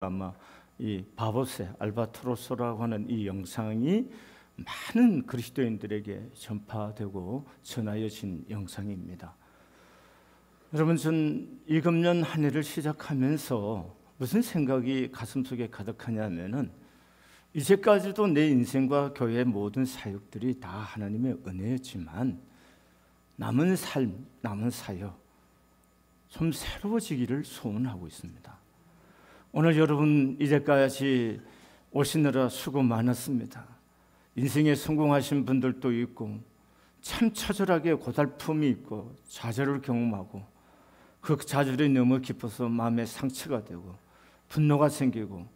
아마 이 바보새 알바트로스라고 하는 이 영상이 많은 그리스도인들에게 전파되고 전하여진 영상입니다. 여러분, 전 이 금년 한 해를 시작하면서 무슨 생각이 가슴속에 가득하냐면은 이제까지도 내 인생과 교회의 모든 사역들이 다 하나님의 은혜였지만 남은 삶, 남은 사역 좀 새로워지기를 소원하고 있습니다. 오늘 여러분 이제까지 오시느라 수고 많았습니다. 인생에 성공하신 분들도 있고 참 처절하게 고달픔이 있고 좌절을 경험하고 그 좌절이 너무 깊어서 마음에 상처가 되고 분노가 생기고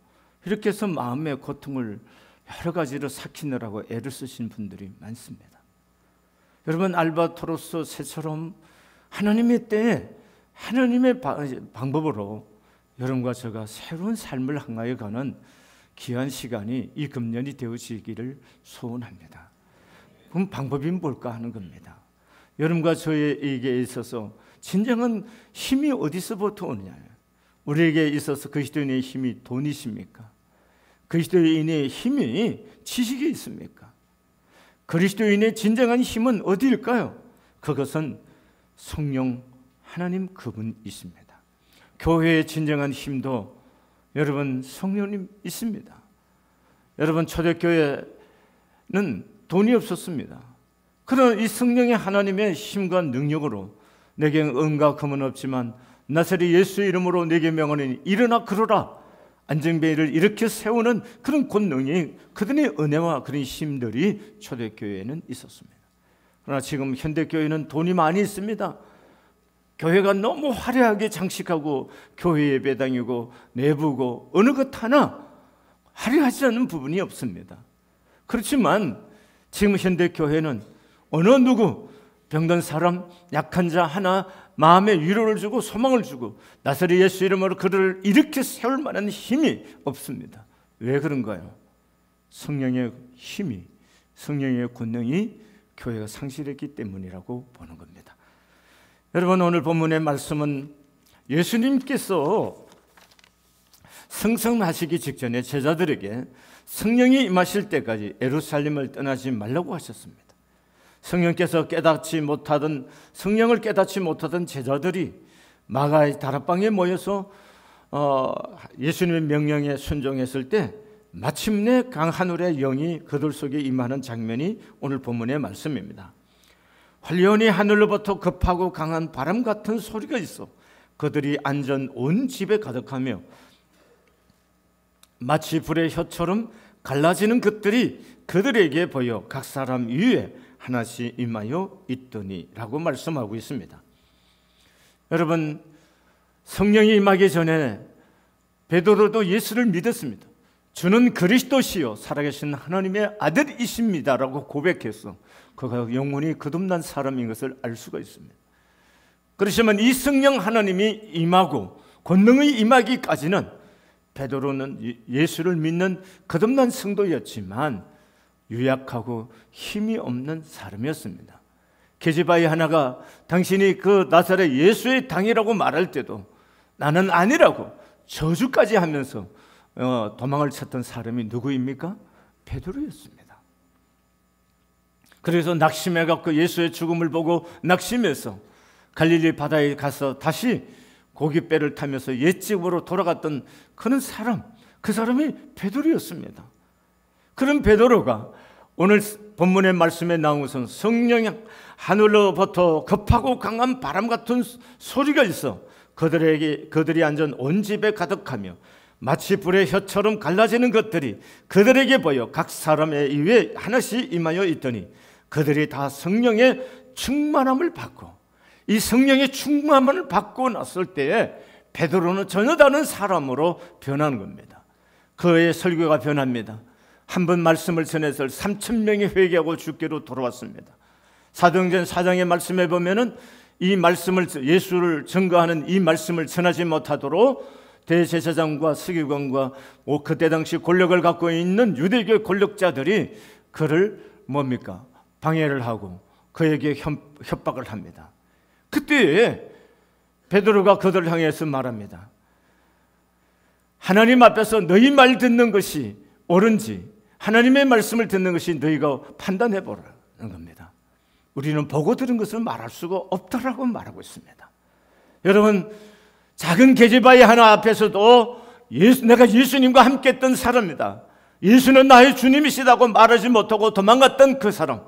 이렇게 해서 마음의 고통을 여러 가지로 삭히느라고 애를 쓰신 분들이 많습니다. 여러분, 알바트로스 새처럼 하나님의 때에 하나님의 방법으로 여러분과 제가 새로운 삶을 향하여 가는 귀한 시간이 이 금년이 되어지기를 소원합니다. 그럼 방법이 뭘까 하는 겁니다. 여러분과 저에게 있어서 진정한 힘이 어디서부터 오느냐? 우리에게 있어서 그리스도인의 힘이 돈이십니까? 그리스도인의 힘이 지식이 있습니까? 그리스도인의 진정한 힘은 어디일까요? 그것은 성령 하나님 그분이십니다. 교회의 진정한 힘도 여러분 성령님 있습니다. 여러분, 초대교회는 돈이 없었습니다. 그러나 이 성령의 하나님의 힘과 능력으로 내게 은과 금은 없지만 나사렛 예수의 이름으로 내게 명하노니 일어나 걸어라, 안정뱅이를 일으켜 세우는 그런 권능이, 그들의 은혜와 그런 힘들이 초대교회에는 있었습니다. 그러나 지금 현대교회는 돈이 많이 있습니다. 교회가 너무 화려하게 장식하고 교회 예배당이고 내부고 어느 것 하나 화려하지 않은 부분이 없습니다. 그렇지만 지금 현대교회는 어느 누구 병든 사람, 약한 자 하나 마음에 위로를 주고 소망을 주고 나사렛 예수 이름으로 그들을 일으켜 세울 만한 힘이 없습니다. 왜 그런가요? 성령의 힘이, 성령의 권능이 교회가 상실했기 때문이라고 보는 겁니다. 여러분, 오늘 본문의 말씀은 예수님께서 승천하시기 직전에 제자들에게 성령이 임하실 때까지 예루살렘을 떠나지 말라고 하셨습니다. 성령을 깨닫지 못하던 제자들이 마가의 다락방에 모여서 예수님의 명령에 순종했을 때 마침내 강하늘의 영이 그들 속에 임하는 장면이 오늘 본문의 말씀입니다. 환련히 하늘로부터 급하고 강한 바람 같은 소리가 있어 그들이 앉은 온 집에 가득하며 마치 불의 혀처럼 갈라지는 것들이 그들에게 보여 각 사람 위에 하나씩 임하여 있더니 라고 말씀하고 있습니다. 여러분, 성령이 임하기 전에 베드로도 예수를 믿었습니다. 주는 그리스도시요 살아계신 하나님의 아들이십니다 라고 고백해서 그가 영원히 거듭난 사람인 것을 알 수가 있습니다. 그렇지만 이 성령 하나님이 임하고 권능이 임하기까지는 베드로는 예수를 믿는 거듭난 성도였지만 유약하고 힘이 없는 사람이었습니다. 계집아이 하나가 당신이 그 나사렛 예수의 당이라고 말할 때도 나는 아니라고 저주까지 하면서 도망을 쳤던 사람이 누구입니까? 베드로였습니다. 그래서 낙심해갖고 예수의 죽음을 보고 낙심해서 갈릴리 바다에 가서 다시 고깃배를 타면서 옛집으로 돌아갔던 그런 사람, 그 사람이 베드로였습니다. 그런 베드로가 오늘 본문의 말씀에 나온 것은 성령 하늘로부터 급하고 강한 바람 같은 소리가 있어 그들이 앉은 온 집에 가득하며 마치 불의 혀처럼 갈라지는 것들이 그들에게 보여 각 사람의 위에 하나씩 임하여 있더니 그들이 다 성령의 충만함을 받고, 이 성령의 충만함을 받고 났을 때에 베드로는 전혀 다른 사람으로 변하는 겁니다. 그의 설교가 변합니다. 한 번 말씀을 전해서 3,000명이 회개하고 주께로 돌아왔습니다. 사도행전 4장의 말씀에 보면은 이 말씀을, 예수를 증거하는 이 말씀을 전하지 못하도록 대제사장과 서기관과 그때 당시 권력을 갖고 있는 유대교 권력자들이 그를 뭡니까? 방해를 하고 그에게 협박을 합니다. 그때 베드로가 그들을 향해서 말합니다. 하나님 앞에서 너희 말 듣는 것이 옳은지 하나님의 말씀을 듣는 것이 너희가 판단해 보라는 겁니다. 우리는 보고 들은 것을 말할 수가 없다라고 말하고 있습니다. 여러분, 작은 계집아이 하나 앞에서도 내가 예수님과 함께 했던 사람이다, 예수는 나의 주님이시다고 말하지 못하고 도망갔던 그 사람,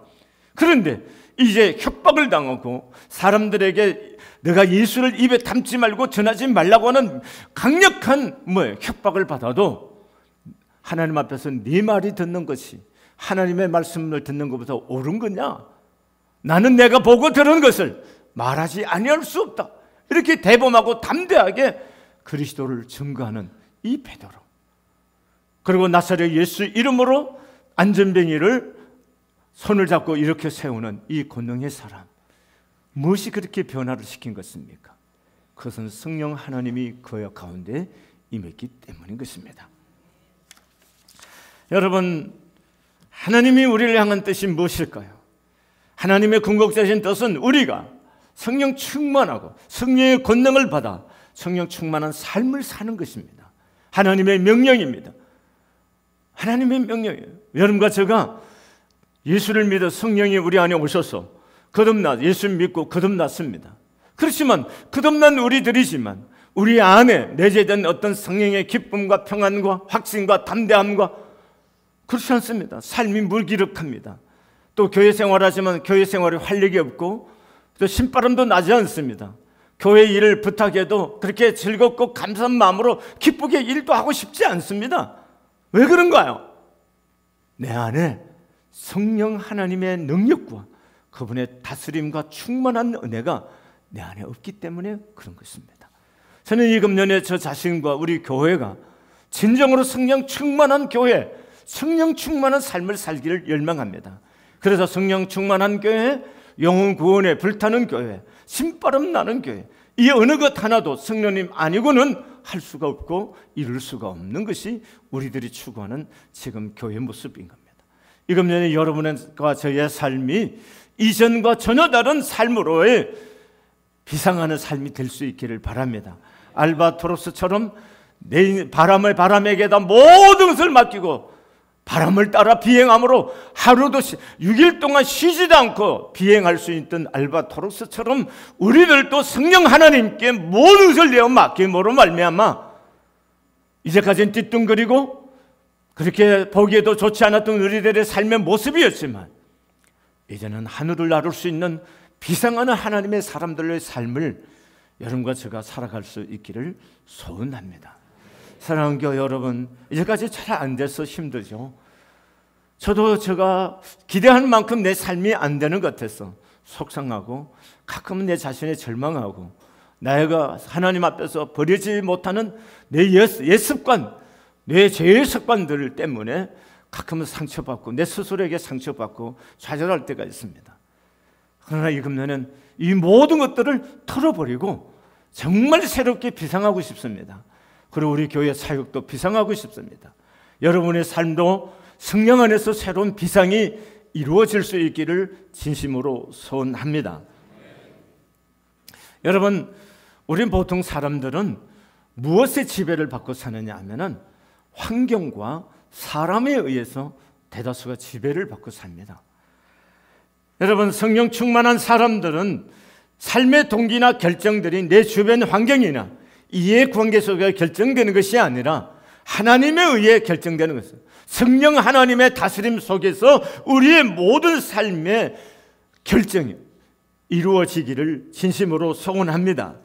그런데 이제 협박을 당하고 사람들에게 내가 예수를 입에 담지 말고 전하지 말라고 하는 강력한 협박을 받아도 하나님 앞에서 네 말이 듣는 것이 하나님의 말씀을 듣는 것보다 옳은 거냐? 나는 내가 보고 들은 것을 말하지 아니할 수 없다. 이렇게 대범하고 담대하게 그리스도를 증거하는 이 베드로, 그리고 나사렛 예수 이름으로 안전뱅이를 손을 잡고 이렇게 세우는 이 권능의 사람, 무엇이 그렇게 변화를 시킨 것입니까? 그것은 성령 하나님이 그 가운데 임했기 때문인 것입니다. 여러분, 하나님이 우리를 향한 뜻이 무엇일까요? 하나님의 궁극적인 뜻은 우리가 성령 충만하고 성령의 권능을 받아 성령 충만한 삶을 사는 것입니다. 하나님의 명령입니다. 하나님의 명령이에요. 여러분과 제가 예수를 믿어 성령이 우리 안에 오셔서 거듭나 예수 믿고 거듭났습니다. 그렇지만 거듭난 우리들이지만 우리 안에 내재된 어떤 성령의 기쁨과 평안과 확신과 담대함과 그렇지 않습니다. 삶이 무기력합니다. 또 교회 생활하지만 교회 생활에 활력이 없고 또 신바람도 나지 않습니다. 교회 일을 부탁해도 그렇게 즐겁고 감사한 마음으로 기쁘게 일도 하고 싶지 않습니다. 왜 그런가요? 내 안에 성령 하나님의 능력과 그분의 다스림과 충만한 은혜가 내 안에 없기 때문에 그런 것입니다. 저는 이 금년에 저 자신과 우리 교회가 진정으로 성령 충만한 교회, 성령 충만한 삶을 살기를 열망합니다. 그래서 성령 충만한 교회, 영혼 구원에 불타는 교회, 신바람 나는 교회, 이 어느 것 하나도 성령님 아니고는 할 수가 없고 이룰 수가 없는 것이 우리들이 추구하는 지금 교회 모습인 겁니다. 이 금년에 여러분과 저의 삶이 이전과 전혀 다른 삶으로의 비상하는 삶이 될 수 있기를 바랍니다. 알바트로스처럼 내 바람에게다 모든 것을 맡기고 바람을 따라 비행함으로 하루도 6일 동안 쉬지도 않고 비행할 수 있던 알바트로스처럼 우리들도 성령 하나님께 모든 것을 내어 맡김으로 말미암아 이제까지는 띠뚱거리고 그렇게 보기에도 좋지 않았던 우리들의 삶의 모습이었지만 이제는 하늘을 나를 수 있는 비상하는 하나님의 사람들의 삶을 여러분과 제가 살아갈 수 있기를 소원합니다. 사랑하는 교회 여러분, 이제까지 잘 안 돼서 힘들죠. 저도 제가 기대한 만큼 내 삶이 안 되는 것 같아서 속상하고 가끔은 내 자신에 절망하고 내가 하나님 앞에서 버리지 못하는 내 옛습관, 내 죄의 습관들 때문에 가끔은 상처받고 내 스스로에게 상처받고 좌절할 때가 있습니다. 그러나 이 금년은 이 모든 것들을 털어버리고 정말 새롭게 비상하고 싶습니다. 그리고 우리 교회 사역도 비상하고 싶습니다. 여러분의 삶도 성령 안에서 새로운 비상이 이루어질 수 있기를 진심으로 소원합니다. 여러분, 우리 보통 사람들은 무엇에 지배를 받고 사느냐 하면은 환경과 사람에 의해서 대다수가 지배를 받고 삽니다. 여러분, 성령 충만한 사람들은 삶의 동기나 결정들이 내 주변 환경이나 이해관계 속에 결정되는 것이 아니라 하나님에 의해 결정되는 것입니다. 성령 하나님의 다스림 속에서 우리의 모든 삶의 결정이 이루어지기를 진심으로 소원합니다.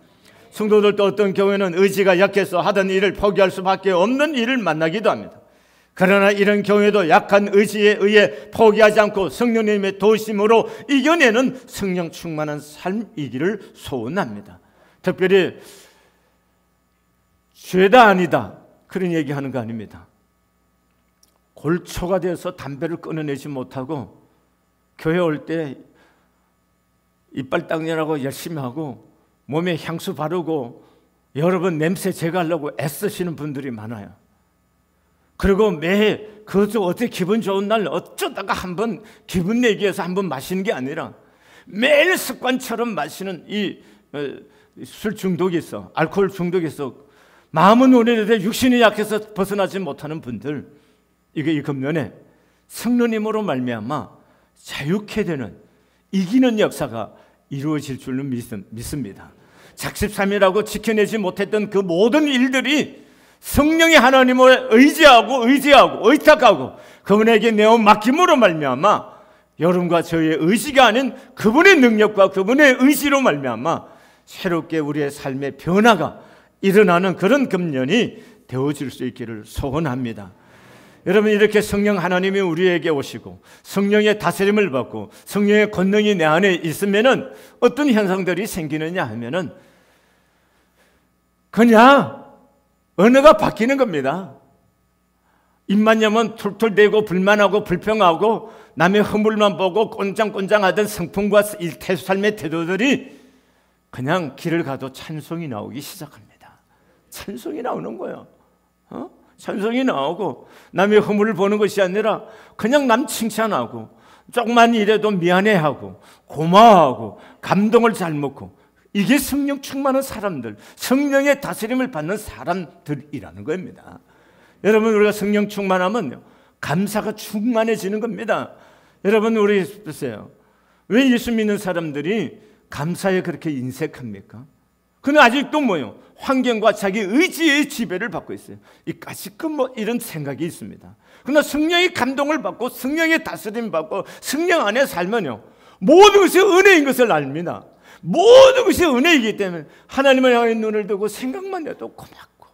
성도들도 어떤 경우에는 의지가 약해서 하던 일을 포기할 수밖에 없는 일을 만나기도 합니다. 그러나 이런 경우에도 약한 의지에 의해 포기하지 않고 성령님의 도우심으로 이겨내는 성령 충만한 삶이기를 소원합니다. 특별히 죄다 아니다 그런 얘기하는 거 아닙니다. 골초가 되어서 담배를 끊어내지 못하고 교회 올 때 이빨 닦느라고 열심히 하고 몸에 향수 바르고 여러 번 냄새 제거하려고 애쓰시는 분들이 많아요. 그리고 매해 그것도 어떻게 기분 좋은 날 어쩌다가 한번 기분 내기 위해서 한번 마시는 게 아니라 매일 습관처럼 마시는 이 술 중독이 있어, 알코올 중독이 있어. 마음은 온유한데 육신이 약해서 벗어나지 못하는 분들, 이게 이 금년에 성령님으로 말미암아 자유케 되는 이기는 역사가 이루어질 줄로 믿습니다. 작심삼일하고 지켜내지 못했던 그 모든 일들이 성령의 하나님을 의지하고 의탁하고 그분에게 내어 맡김으로 말미암아 여러분과 저의 의지가 아닌 그분의 능력과 그분의 의지로 말미암아 새롭게 우리의 삶의 변화가 일어나는 그런 금년이 되어질 수 있기를 소원합니다. 여러분, 이렇게 성령 하나님이 우리에게 오시고 성령의 다스림을 받고 성령의 권능이 내 안에 있으면은 어떤 현상들이 생기느냐 하면은 그냥 언어가 바뀌는 겁니다. 입만 여면 툴툴대고 불만하고 불평하고 남의 허물만 보고 꼰장꼰장하던 성품과 삶의 태도들이 그냥 길을 가도 찬송이 나오기 시작합니다. 찬송이 나오는 거예요. 찬송이 나오고 남의 허물을 보는 것이 아니라 그냥 남 칭찬하고 조금만 일해도 미안해하고 고마워하고 감동을 잘 먹고, 이게 성령 충만한 사람들, 성령의 다스림을 받는 사람들이라는 겁니다. 여러분, 우리가 성령 충만하면요 감사가 충만해지는 겁니다. 여러분, 우리 보세요. 왜 예수 믿는 사람들이 감사에 그렇게 인색합니까? 그는 아직도 뭐요? 환경과 자기 의지의 지배를 받고 있어요. 아직은 뭐 이런 생각이 있습니다. 그러나 성령의 감동을 받고 성령의 다스림 받고 성령 안에 살면요 모든 것이 은혜인 것을 압니다. 모든 것이 은혜이기 때문에 하나님을 향해 눈을 뜨고 생각만 해도 고맙고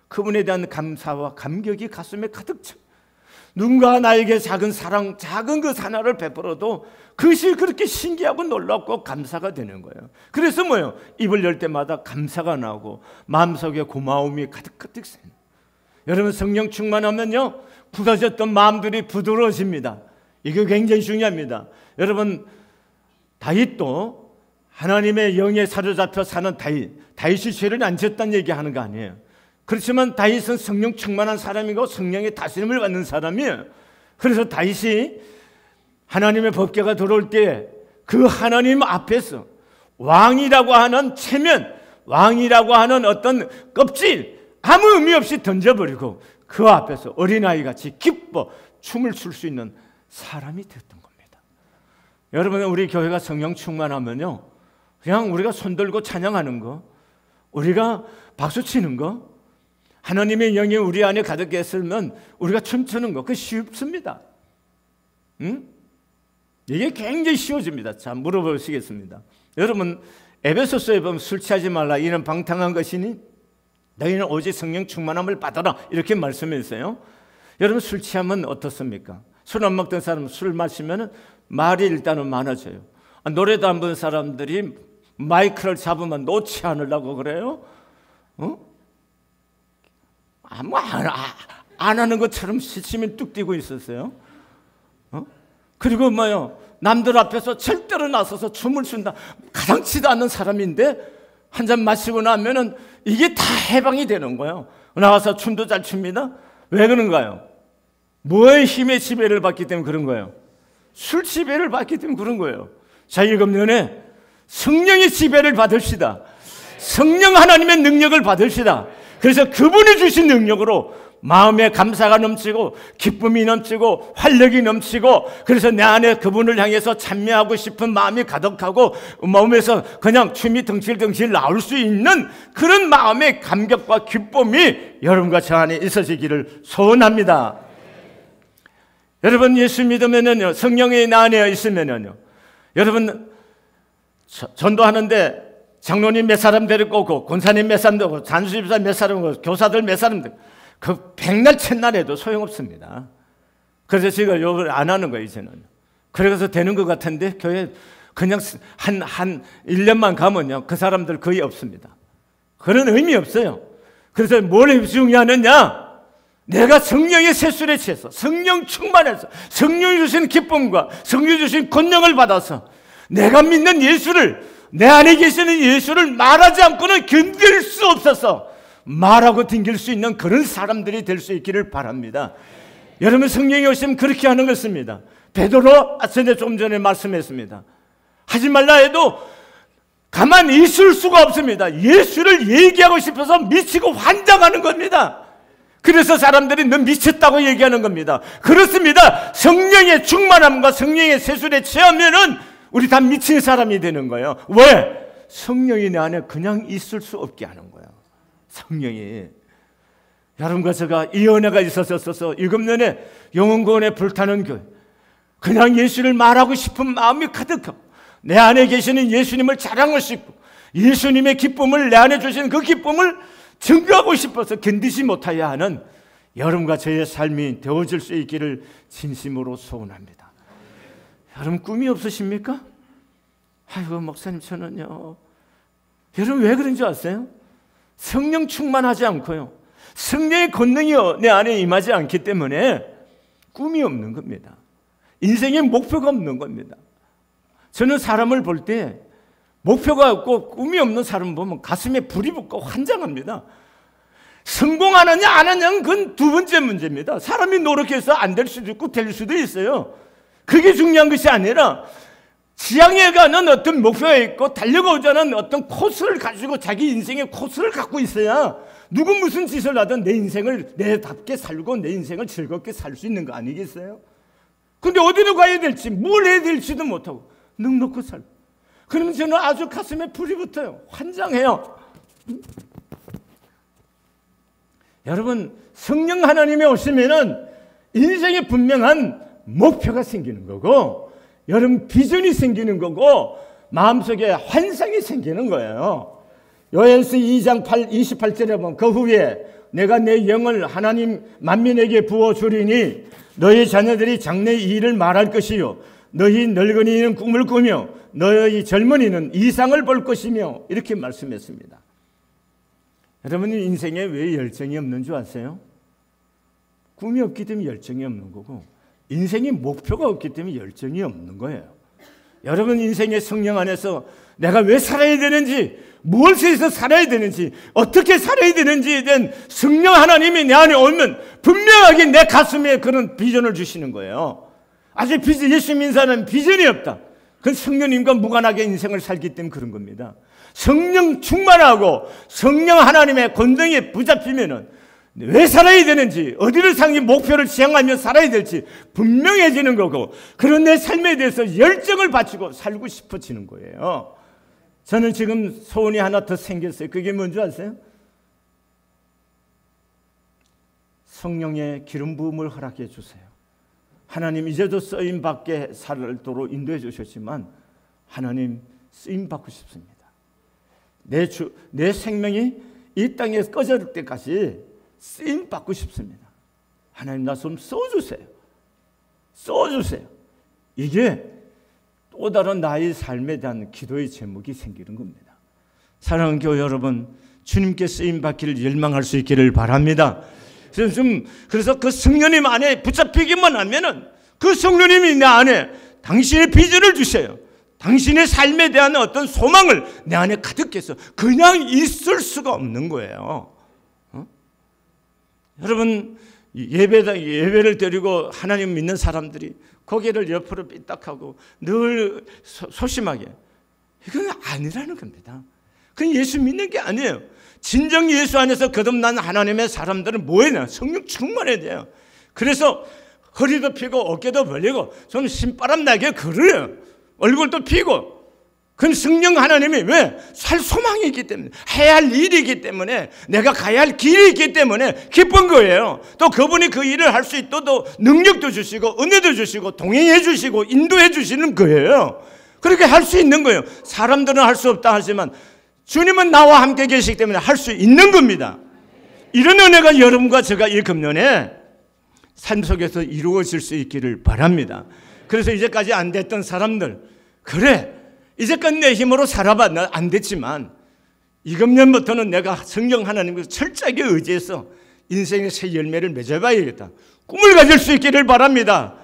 그분에 대한 감사와 감격이 가슴에 가득 차. 누군가 나에게 작은 사랑, 작은 것 하나를 베풀어도 그것이 그렇게 신기하고 놀랍고 감사가 되는 거예요. 그래서 뭐예요? 입을 열 때마다 감사가 나오고 마음속에 고마움이 가득가득 새는. 여러분, 성령 충만하면요 굳어졌던 마음들이 부드러워집니다. 이게 굉장히 중요합니다. 여러분, 다윗도 하나님의 영에 사로잡혀 사는 다윗이 죄를 안 지었다는 얘기하는 거 아니에요. 그렇지만 다윗은 성령 충만한 사람이고 성령의 다스림을 받는 사람이에요. 그래서 다윗이 하나님의 법궤가 들어올 때 그 하나님 앞에서 왕이라고 하는 체면, 왕이라고 하는 어떤 껍질 아무 의미 없이 던져버리고 그 앞에서 어린아이같이 기뻐 춤을 출 수 있는 사람이 되었던 겁니다. 여러분, 우리 교회가 성령 충만하면요 그냥 우리가 손들고 찬양하는 거, 우리가 박수치는 거, 하나님의 영이 우리 안에 가득했으면 우리가 춤추는 거, 그거 쉽습니다. 이게 굉장히 쉬워집니다. 자, 물어보시겠습니다. 여러분, 에베소서에 보면 술 취하지 말라, 이는 방탕한 것이니 너희는 오직 성령 충만함을 받아라, 이렇게 말씀했어요. 여러분, 술 취하면 어떻습니까? 술 안 먹던 사람은 술 마시면 말이 일단은 많아져요. 노래도 안 부르는 사람들이 마이크를 잡으면 놓지 않으려고 그래요. 아무 안 하는 것처럼 시침이 뚝 뛰고 있었어요. 그리고 뭐요? 남들 앞에서 절대로 나서서 춤을 춘다. 가당치도 않는 사람인데 한 잔 마시고 나면은 이게 다 해방이 되는 거예요. 나가서 춤도 잘 춥니다. 왜 그런가요? 뭐의 힘의 지배를 받기 때문에 그런 거예요? 술 지배를 받기 때문에 그런 거예요. 자, 이 금년에 성령의 지배를 받읍시다. 성령 하나님의 능력을 받읍시다. 그래서 그분이 주신 능력으로 마음에 감사가 넘치고 기쁨이 넘치고 활력이 넘치고, 그래서 내 안에 그분을 향해서 찬미하고 싶은 마음이 가득하고 마음에서 그냥 춤이 덩실덩실 나올 수 있는 그런 마음의 감격과 기쁨이 여러분과 저 안에 있어지기를 소원합니다. 여러분, 예수 믿으면요 성령이 나 안에 있으면요 여러분 전도하는데 장로님 몇 사람 데리고 오고 권사님 몇 사람 데리고 단수집사 몇 사람 오고 교사들 몇 사람 데리고 그 백날 첫날에도 소용없습니다. 그래서 제가 이걸 안 하는 거예요 이제는. 그래서 되는 것 같은데 교회 그냥 한 1년만 가면요 그 사람들 거의 없습니다. 그런 의미 없어요. 그래서 뭘 중요하느냐, 내가 성령의 세술에 취해서 성령 충만해서 성령이 주신 기쁨과 성령이 주신 권능을 받아서 내가 믿는 예수를, 내 안에 계시는 예수를 말하지 않고는 견딜 수 없어서 말하고 튕길 수 있는 그런 사람들이 될 수 있기를 바랍니다. 여러분, 성령이 오시면 그렇게 하는 것입니다. 베드로 제가 좀 전에 말씀했습니다. 하지 말라 해도 가만히 있을 수가 없습니다. 예수를 얘기하고 싶어서 미치고 환장하는 겁니다. 그래서 사람들이 너 미쳤다고 얘기하는 겁니다. 그렇습니다. 성령의 충만함과 성령의 세술에 취하면은 우리 다 미친 사람이 되는 거예요. 왜? 성령이 내 안에 그냥 있을 수 없게 하는 거예요. 성령이. 여러분과 제가 이 은혜가 있어서 7년에 영혼구원에 불타는 교회, 그냥 예수를 말하고 싶은 마음이 가득하고 내 안에 계시는 예수님을 자랑하고 싶고 예수님의 기쁨을 내 안에 주시는 그 기쁨을 증거하고 싶어서 견디지 못하여 하는 여러분과 저의 삶이 되어질 수 있기를 진심으로 소원합니다. 여러분 꿈이 없으십니까? 아이고 목사님 저는요. 여러분 왜 그런 줄 아세요? 성령 충만하지 않고요, 성령의 권능이 내 안에 임하지 않기 때문에 꿈이 없는 겁니다. 인생의 목표가 없는 겁니다. 저는 사람을 볼 때 목표가 없고 꿈이 없는 사람 보면 가슴에 불이 붙고 환장합니다. 성공하느냐 안 하느냐는 그건 두 번째 문제입니다. 사람이 노력해서 안 될 수도 있고 될 수도 있어요. 그게 중요한 것이 아니라 지향해 가는 어떤 목표가 있고 달려가자는 어떤 코스를 가지고 자기 인생의 코스를 갖고 있어야 누구 무슨 짓을 하든 내 인생을 내답게 살고 내 인생을 즐겁게 살 수 있는 거 아니겠어요? 근데 어디로 가야 될지 뭘 해야 될지도 못하고 넉넉히 살고, 그러면 저는 아주 가슴에 불이 붙어요. 환장해요. 여러분 성령 하나님이 오시면은 인생에 분명한 목표가 생기는 거고 여러분 비전이 생기는 거고 마음속에 환상이 생기는 거예요. 요한일서 2장 28절에 보면 그 후에 내가 내 영을 하나님 만민에게 부어주리니 너희 자녀들이 장래의 일을 말할 것이요 너희 늙은이는 꿈을 꾸며 너희 젊은이는 이상을 볼 것이며 이렇게 말씀했습니다. 여러분이 인생에 왜 열정이 없는 줄 아세요? 꿈이 없기 때문에 열정이 없는 거고 인생의 목표가 없기 때문에 열정이 없는 거예요. 여러분 인생의 성령 안에서 내가 왜 살아야 되는지, 무엇에 서 살아야 되는지, 어떻게 살아야 되는지에 대한 성령 하나님이 내 안에 오면 분명하게 내 가슴에 그런 비전을 주시는 거예요. 아직 예수 믿는 사람은 비전이 없다. 그건 성령님과 무관하게 인생을 살기 때문에 그런 겁니다. 성령 충만하고 성령 하나님의 권능에 붙잡히면은 왜 살아야 되는지, 어디를 상기 목표를 지향하며 살아야 될지 분명해지는 거고, 그런 내 삶에 대해서 열정을 바치고 살고 싶어지는 거예요. 저는 지금 소원이 하나 더 생겼어요. 그게 뭔지 아세요? 성령의 기름 부음을 허락해 주세요. 하나님 이제도 쓰임 받게 살도록 인도해 주셨지만 하나님 쓰임 받고 싶습니다. 내 생명이 이 땅에 꺼질 때까지 쓰임 받고 싶습니다. 하나님 나 좀 써주세요. 써주세요. 이게 또 다른 나의 삶에 대한 기도의 제목이 생기는 겁니다. 사랑하는 교회 여러분, 주님께 쓰임 받기를 열망할 수 있기를 바랍니다. 그래서 그 성령님 안에 붙잡히기만 하면은 그 성령님이 내 안에 당신의 비전을 주셔요. 당신의 삶에 대한 어떤 소망을 내 안에 가득해서 그냥 있을 수가 없는 거예요. 여러분 예배를 드리고 하나님 믿는 사람들이 고개를 옆으로 삐딱하고 늘 소심하게, 이건 아니라는 겁니다. 그건 예수 믿는 게 아니에요. 진정 예수 안에서 거듭난 하나님의 사람들은 뭐해요? 성령 충만해야 돼요. 그래서 허리도 펴고 어깨도 벌리고 좀 신바람 나게 걸어요. 얼굴도 피고. 그건 성령 하나님이 왜? 살 소망이 있기 때문에, 해야 할 일이 있기 때문에, 내가 가야 할 길이 있기 때문에 기쁜 거예요. 또 그분이 그 일을 할 수 있도록 능력도 주시고 은혜도 주시고 동행해 주시고 인도해 주시는 거예요. 그렇게 할 수 있는 거예요. 사람들은 할 수 없다 하지만 주님은 나와 함께 계시기 때문에 할 수 있는 겁니다. 이런 은혜가 여러분과 제가 이 금년에 삶 속에서 이루어질 수 있기를 바랍니다. 그래서 이제까지 안 됐던 사람들, 그래 이제까지 내 힘으로 살아봐 안 됐지만 이 금년부터는 내가 성령 하나님을 철저하게 의지해서 인생의 새 열매를 맺어봐야겠다. 꿈을 가질 수 있기를 바랍니다.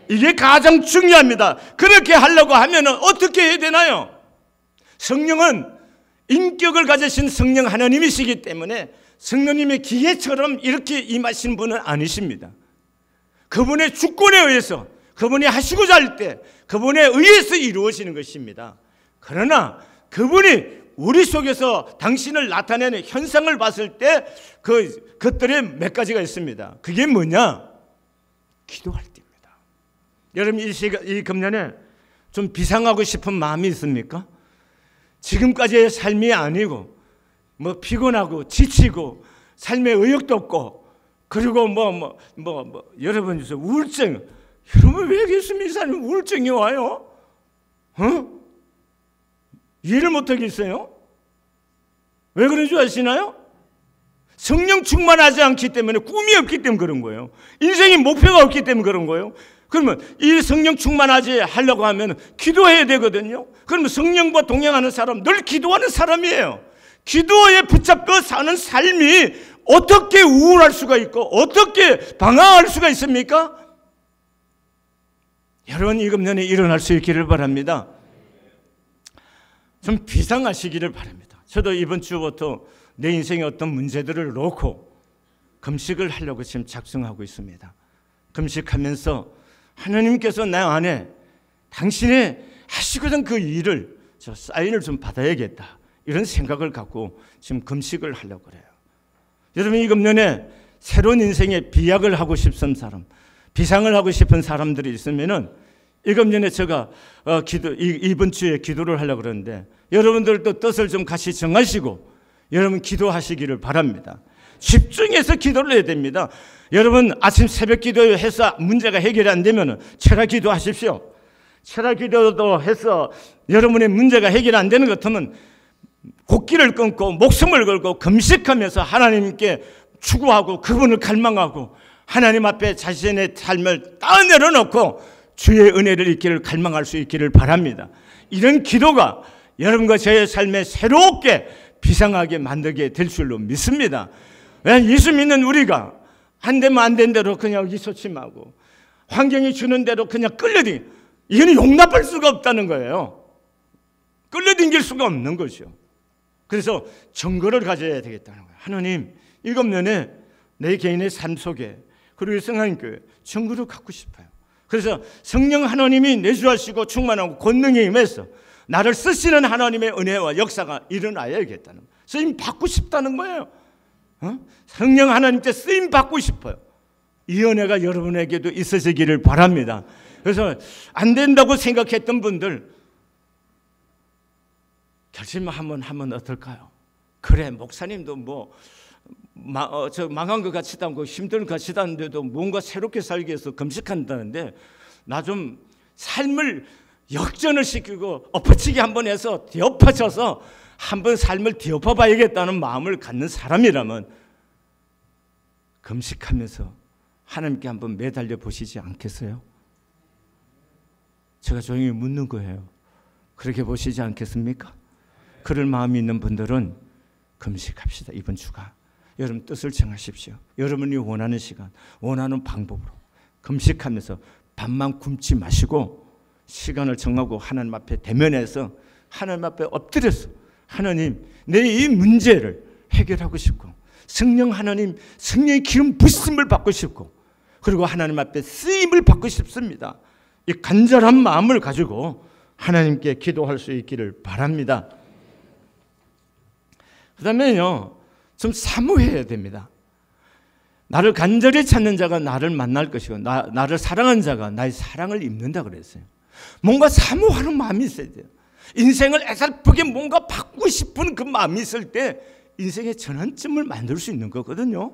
이게 가장 중요합니다. 그렇게 하려고 하면 어떻게 해야 되나요? 성령은 인격을 가지신 성령 하나님이시기 때문에 성령님의 기계처럼 이렇게 임하신 분은 아니십니다. 그분의 주권에 의해서, 그분이 하시고자 할 때 그분에 의해서 이루어지는 것입니다. 그러나 그분이 우리 속에서 당신을 나타내는 현상을 봤을 때 그것들의 몇 가지가 있습니다. 그게 뭐냐? 기도할 때입니다. 여러분 이 금년에 좀 비상하고 싶은 마음이 있습니까? 지금까지의 삶이 아니고 뭐 피곤하고 지치고 삶에 의욕도 없고 그리고 여러분 우울증. 여러분 왜 예수님 이사님 우울증이 와요? 이해를 못하겠어요? 왜 그런 줄 아시나요? 성령 충만하지 않기 때문에 꿈이 없기 때문에 그런 거예요. 인생의 목표가 없기 때문에 그런 거예요. 그러면 이 성령 충만하지 하려고 하면 기도해야 되거든요. 그러면 성령과 동행하는 사람, 늘 기도하는 사람이에요. 기도에 붙잡고 사는 삶이 어떻게 우울할 수가 있고 어떻게 방황할 수가 있습니까? 여러분 이 금년에 일어날 수 있기를 바랍니다. 좀 비상하시기를 바랍니다. 저도 이번 주부터 내 인생의 어떤 문제들을 놓고 금식을 하려고 지금 작정하고 있습니다. 금식하면서 하나님께서 내 안에 당신의 하시고던 그 일을 저 사인을 좀 받아야겠다 이런 생각을 갖고 지금 금식을 하려고 그래요. 여러분 이 금년에 새로운 인생의 비약을 하고 싶은 사람, 비상을 하고 싶은 사람들이 있으면은 이 금년에 제가 이번 주에 기도를 하려고 그러는데 여러분들도 뜻을 좀 같이 정하시고 여러분 기도하시기를 바랍니다. 집중해서 기도를 해야 됩니다. 여러분 아침 새벽 기도해서 문제가 해결이 안 되면 철학 기도하십시오. 철학 기도도 해서 여러분의 문제가 해결 안 되는 것 같으면 곡기를 끊고 목숨을 걸고 금식하면서 하나님께 추구하고 그분을 갈망하고 하나님 앞에 자신의 삶을 다 내려놓고 주의 은혜를 잊기를 갈망할 수 있기를 바랍니다. 이런 기도가 여러분과 저의 삶에 새롭게 비상하게 만들게 될 줄로 믿습니다. 예수 믿는 우리가 안 되면 안 된 대로 그냥 의기소침하고 환경이 주는 대로 그냥 끌려다니 이거는 용납할 수가 없다는 거예요. 끌려다닐 수가 없는 거죠. 그래서 정거를 가져야 되겠다는 거예요. 하나님 이 금년에 내 개인의 삶 속에 그리고 성령교회 정거를 갖고 싶어요. 그래서 성령 하나님이 내주하시고 충만하고 권능에 임해서 나를 쓰시는 하나님의 은혜와 역사가 일어나야겠다는 거예요. 쓰임 받고 싶다는 거예요. 성령 하나님께 쓰임 받고 싶어요. 이 은혜가 여러분에게도 있으시기를 바랍니다. 그래서 안 된다고 생각했던 분들 결심 한번 하면 어떨까요? 그래 목사님도 망한 것 같지도 않고 힘든 것 같지도 않은데도 뭔가 새롭게 살기 위해서 금식한다는데 나 좀 삶을 역전을 시키고 엎어치기 한번 해서 뒤엎어져서 한번 삶을 뒤엎어 봐야겠다는 마음을 갖는 사람이라면 금식하면서 하나님께 한번 매달려 보시지 않겠어요? 제가 조용히 묻는 거예요. 그렇게 보시지 않겠습니까? 그럴 마음이 있는 분들은 금식합시다. 이번 주가 여러분 뜻을 정하십시오. 여러분이 원하는 시간, 원하는 방법으로 금식하면서 밥만 굶지 마시고 시간을 정하고 하나님 앞에 대면해서 하나님 앞에 엎드려서 하나님 내 이 문제를 해결하고 싶고 성령 하나님 성령의 기름 부심을 받고 싶고 그리고 하나님 앞에 쓰임을 받고 싶습니다. 이 간절한 마음을 가지고 하나님께 기도할 수 있기를 바랍니다. 그 다음에요 좀 사모해야 됩니다. 나를 간절히 찾는 자가 나를 만날 것이고 나를 사랑하는 자가 나의 사랑을 입는다 그랬어요. 뭔가 사모하는 마음이 있어야 돼요. 인생을 애살프게 뭔가 받고 싶은 그 마음이 있을 때 인생의 전환점을 만들 수 있는 거거든요.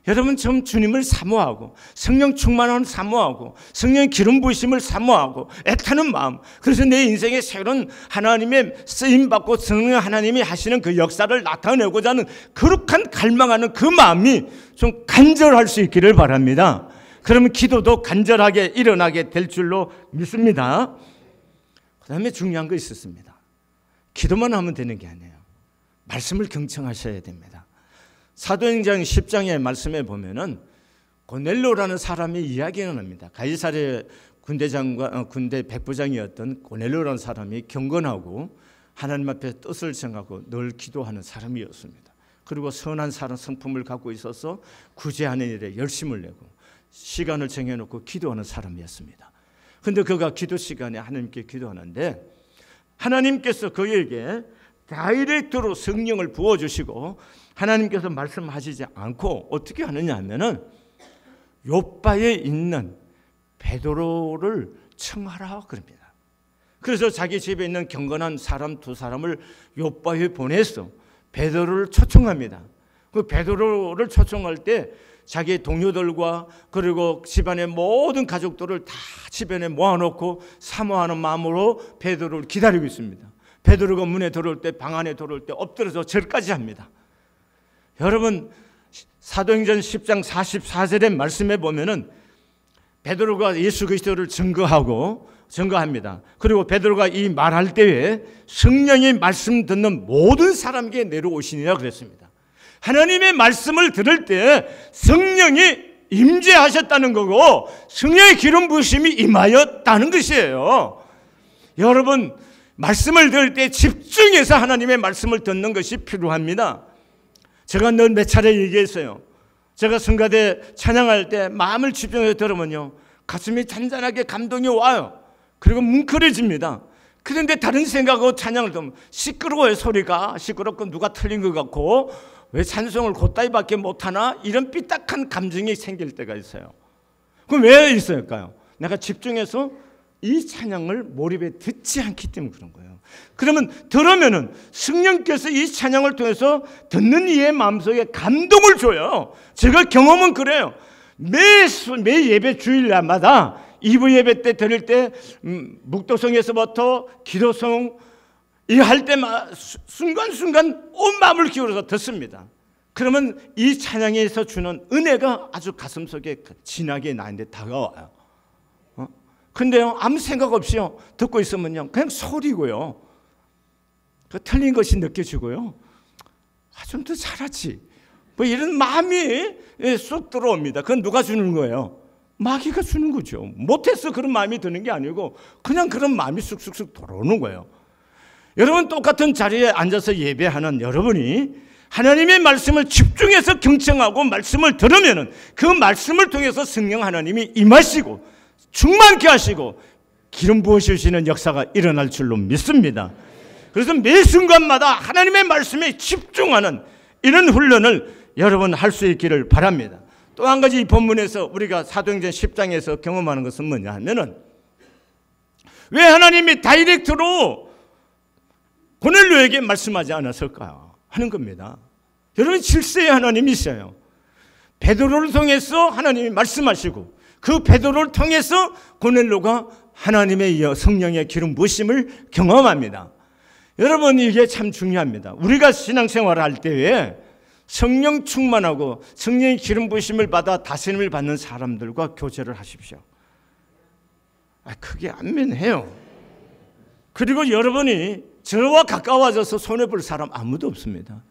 여러분 좀 주님을 사모하고 성령 충만함을 사모하고 성령의 기름 부으심을 사모하고 애타는 마음, 그래서 내 인생에 새로운 하나님의 쓰임받고 성령 하나님이 하시는 그 역사를 나타내고자 하는 거룩한 갈망하는 그 마음이 좀 간절할 수 있기를 바랍니다. 그러면 기도도 간절하게 일어나게 될 줄로 믿습니다. 그 다음에 중요한 거 있었습니다. 기도만 하면 되는 게 아니에요. 말씀을 경청하셔야 됩니다. 사도행전 10장의 말씀에 보면은 고넬료라는 사람이 이야기가 납니다. 가이사랴 군대 백부장이었던 고넬료라는 사람이 경건하고 하나님 앞에 뜻을 정하고 늘 기도하는 사람이었습니다. 그리고 선한 사람 성품을 갖고 있어서 구제하는 일에 열심을 내고 시간을 정해놓고 기도하는 사람이었습니다. 그런데 그가 기도 시간에 하나님께 기도하는데 하나님께서 그에게 다이렉트로 성령을 부어주시고 하나님께서 말씀하시지 않고 어떻게 하느냐 하면은 요바에 있는 베드로를 청하라 그럽니다. 그래서 자기 집에 있는 경건한 사람 두 사람을 요바에 보내서 베드로를 초청합니다. 그 베드로를 초청할 때 자기 동료들과 그리고 집안의 모든 가족들을 다 집안에 모아놓고 사모하는 마음으로 베드로를 기다리고 있습니다. 베드로가 문에 들어올 때, 방 안에 들어올 때 엎드려서 절까지 합니다. 여러분, 사도행전 10장 44절의 말씀에 보면은 베드로가 예수 그리스도를 증거합니다. 그리고 베드로가 이 말할 때에 성령이 말씀 듣는 모든 사람에게 내려오시니라 그랬습니다. 하나님의 말씀을 들을 때 성령이 임재하셨다는 거고 성령의 기름 부으심이 임하였다는 것이에요. 여러분, 말씀을 들을 때 집중해서 하나님의 말씀을 듣는 것이 필요합니다. 제가 늘 몇 차례 얘기했어요. 제가 성가대 찬양할 때 마음을 집중해서 들으면요, 가슴이 잔잔하게 감동이 와요. 그리고 뭉클해집니다. 그런데 다른 생각하고 찬양을 들으면 시끄러워요. 소리가 시끄럽고 누가 틀린 것 같고 왜 찬송을 곧다이밖에 못하나, 이런 삐딱한 감정이 생길 때가 있어요. 그럼 왜 있을까요? 내가 집중해서 이 찬양을 몰입해 듣지 않기 때문에 그런 거예요. 그러면 들으면은 성령께서 이 찬양을 통해서 듣는 이의 마음속에 감동을 줘요. 제가 경험은 그래요. 매 예배 주일날마다 2부 예배 때 드릴 때 묵도성에서부터 기도성 이 할 때마다 순간순간 온 마음을 기울여서 듣습니다. 그러면 이 찬양에서 주는 은혜가 아주 가슴속에 진하게 나한테 다가와요. 근데요, 아무 생각 없이요 듣고 있으면요 그냥 소리고요, 그 틀린 것이 느껴지고요, 좀 더 잘하지 뭐 이런 마음이 쑥 들어옵니다. 그건 누가 주는 거예요? 마귀가 주는 거죠. 못해서 그런 마음이 드는 게 아니고 그냥 그런 마음이 쑥쑥쑥 들어오는 거예요. 여러분, 똑같은 자리에 앉아서 예배하는 여러분이 하나님의 말씀을 집중해서 경청하고 말씀을 들으면은 그 말씀을 통해서 성령 하나님이 임하시고 충만케 하시고 기름 부으시는 역사가 일어날 줄로 믿습니다. 그래서 매 순간마다 하나님의 말씀에 집중하는 이런 훈련을 여러분 할 수 있기를 바랍니다. 또 한 가지 이 본문에서 우리가 사도행전 10장에서 경험하는 것은 뭐냐 하면은, 왜 하나님이 다이렉트로 고넬료에게 말씀하지 않았을까 하는 겁니다. 여러분, 질서의 하나님이 있어요. 베드로를 통해서 하나님이 말씀하시고 그 베드로를 통해서 고넬료가 하나님의 성령의 기름 부으심을 경험합니다. 여러분, 이게 참 중요합니다. 우리가 신앙생활을 할 때에 성령 충만하고 성령의 기름 부으심을 받아 다스림을 받는 사람들과 교제를 하십시오. 그게 안면해요. 그리고 여러분이 저와 가까워져서 손해볼 사람 아무도 없습니다.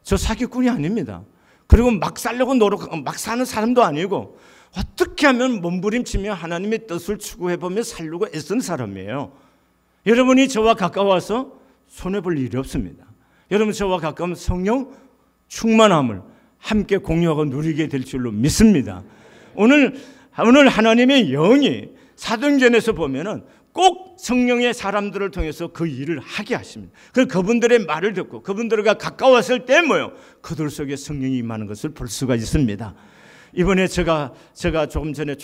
저 사기꾼이 아닙니다. 그리고 막 살려고 막 사는 사람도 아니고 어떻게 하면 몸부림치며 하나님의 뜻을 추구해보며 살려고 애쓰는 사람이에요. 여러분이 저와 가까워서 손해볼 일이 없습니다. 여러분, 저와 가까운 성령 충만함을 함께 공유하고 누리게 될 줄로 믿습니다. 오늘 하나님의 영이 사도행전에서 보면은 꼭 성령의 사람들을 통해서 그 일을 하게 하십니다. 그래서 그분들의 말을 듣고 그분들과 가까웠을 때 그들 속에 성령이 임하는 것을 볼 수가 있습니다. 이번에 제가 조금 전에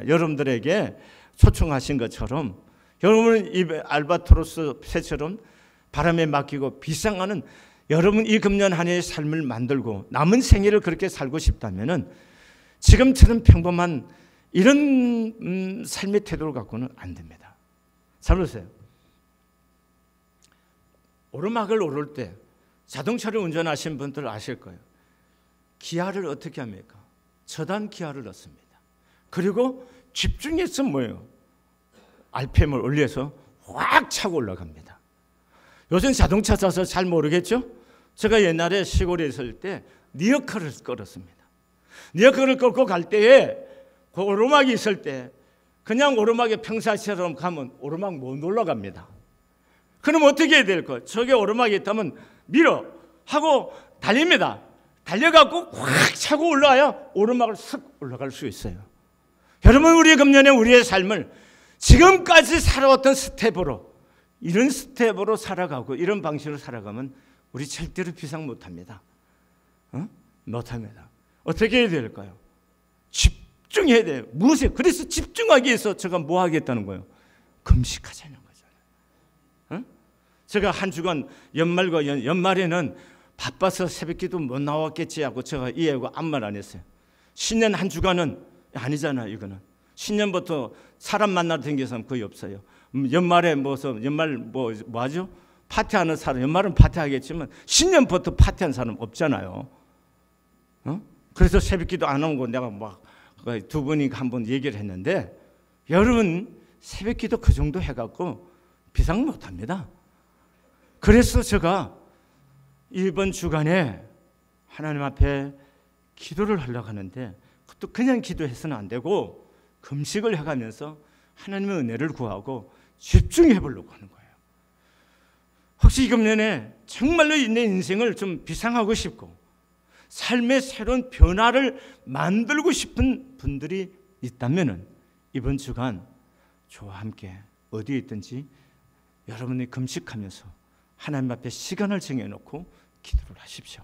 여러분들에게 초청하신 것처럼 여러분은 이 알바트로스 새처럼 바람에 맡기고 비상하는 여러분 이 금년 한 해의 삶을 만들고 남은 생애를 그렇게 살고 싶다면은 지금처럼 평범한 이런 삶의 태도를 갖고는 안 됩니다. 잘 보세요. 오르막을 오를 때 자동차를 운전하신 분들 아실 거예요. 기아를 어떻게 합니까? 저단 기아를 넣습니다. 그리고 집중해서 뭐예요? RPM을 올려서 확 차고 올라갑니다. 요즘 자동차 타서 잘 모르겠죠? 제가 옛날에 시골에 있을 때 리어카를 끌었습니다. 리어카를 끌고 갈 때에 그 오르막이 있을 때 그냥 오르막에 평상시처럼 가면 오르막 못 올라갑니다. 그럼 어떻게 해야 될까요? 저게 오르막이 있다면 밀어 하고 달립니다. 달려갖고 확 차고 올라와야 오르막을 쓱 올라갈 수 있어요. 여러분, 우리 금년에 우리의 삶을 지금까지 살아왔던 스텝으로 이런 스텝으로 살아가고 이런 방식으로 살아가면 우리 절대로 비상 못합니다. 못합니다. 어떻게 해야 될까요? 집중해야 돼요. 무엇에? 그래서 집중하기 위해서 제가 뭐 하겠다는 거예요? 금식하자는 거잖아요. 제가 한 주간 연말과 연말에는 바빠서 새벽기도 못 나왔겠지 하고 제가 이해하고 아무 말 안 했어요. 신년 한 주간은 아니잖아요. 이거는 신년부터 사람 만나러 다니는 사람 거의 없어요. 연말에 연말 뭐 하죠? 파티하는 사람, 연말은 파티하겠지만 신년부터 파티하는 사람 없잖아요. 그래서 새벽기도 안 오고 내가 막 두 분이 한번 얘기를 했는데, 여러분 새벽기도 그 정도 해갖고 비상 못합니다. 그래서 제가 이번 주간에 하나님 앞에 기도를 하려고 하는데, 그것도 그냥 기도해서는 안 되고 금식을 해가면서 하나님의 은혜를 구하고 집중해 보려고 하는 거예요. 혹시 이금 년에 정말로 내 인생을 좀 비상하고 싶고 삶의 새로운 변화를 만들고 싶은 분들이 있다면 이번 주간 저와 함께 어디에 있든지 여러분이 금식하면서 하나님 앞에 시간을 정해놓고 기도를 하십시오.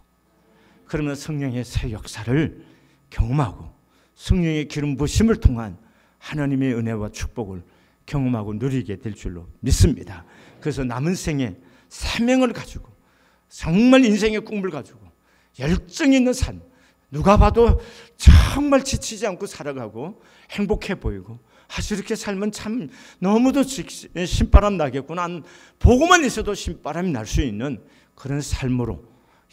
그러면 성령의 새 역사를 경험하고 성령의 기름 부심을 통한 하나님의 은혜와 축복을 경험하고 누리게 될 줄로 믿습니다. 그래서 남은 생에 사명을 가지고 정말 인생의 꿈을 가지고 열정 있는 삶, 누가 봐도 정말 지치지 않고 살아가고 행복해 보이고, 이렇게 살면 참 너무도 신바람 나겠구나, 보고만 있어도 신바람이 날 수 있는 그런 삶으로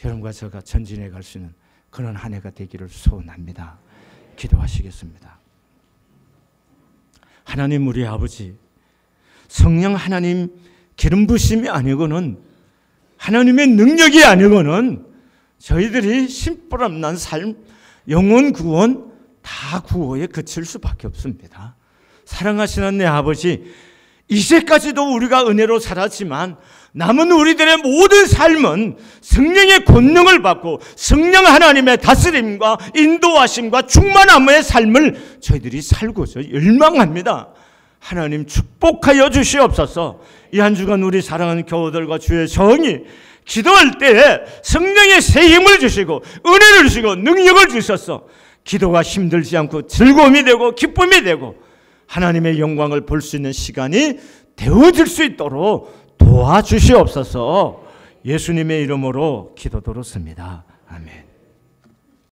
여러분과 제가 전진해 갈 수 있는 그런 한 해가 되기를 소원합니다. 기도하시겠습니다. 하나님 우리 아버지, 성령 하나님 기름 부심이 아니고는, 하나님의 능력이 아니고는 저희들이 신바람 난 삶, 영혼 구원 다 구호에 그칠 수밖에 없습니다. 사랑하시는 내 아버지, 이제까지도 우리가 은혜로 살았지만 남은 우리들의 모든 삶은 성령의 권능을 받고 성령 하나님의 다스림과 인도하심과 충만함의 삶을 저희들이 살고서 열망합니다. 하나님 축복하여 주시옵소서. 이 한 주간 우리 사랑하는 교우들과 주의 정이 기도할 때 성령의 새 힘을 주시고 은혜를 주시고 능력을 주셔서 기도가 힘들지 않고 즐거움이 되고 기쁨이 되고 하나님의 영광을 볼 수 있는 시간이 되어질 수 있도록 도와주시옵소서. 예수님의 이름으로 기도드렸습니다. 아멘.